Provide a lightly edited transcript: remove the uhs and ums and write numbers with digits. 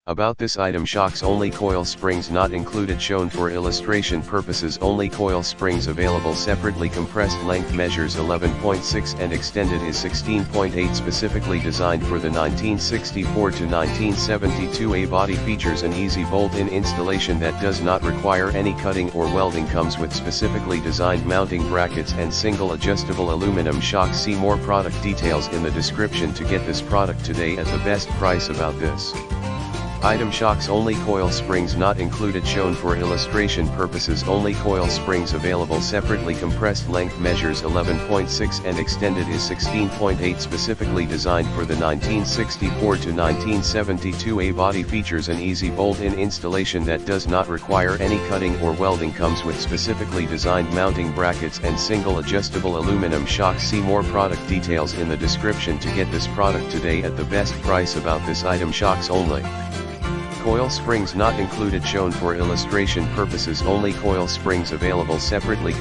About this item: shocks only, coil springs not included, shown for illustration purposes only. Coil springs available separately. Compressed length measures 11.6 and extended is 16.8, specifically designed for the 1964 to 1972 A body. Features an easy bolt-in installation that does not require any cutting or welding. Comes with specifically designed mounting brackets and single adjustable aluminum shocks. See more product details in the description to get this product today at the best price. About this item: shocks only, coil springs not included, shown for illustration purposes only. Coil springs available separately. Compressed length measures 11.6 and extended is 16.8, specifically designed for the 1964 to 1972 A body. Features an easy bolt-in installation that does not require any cutting or welding. Comes with specifically designed mounting brackets and single adjustable aluminum shocks. See more product details in the description to get this product today at the best price. About this item: shocks only, coil springs not included, shown for illustration purposes only. Coil springs available separately.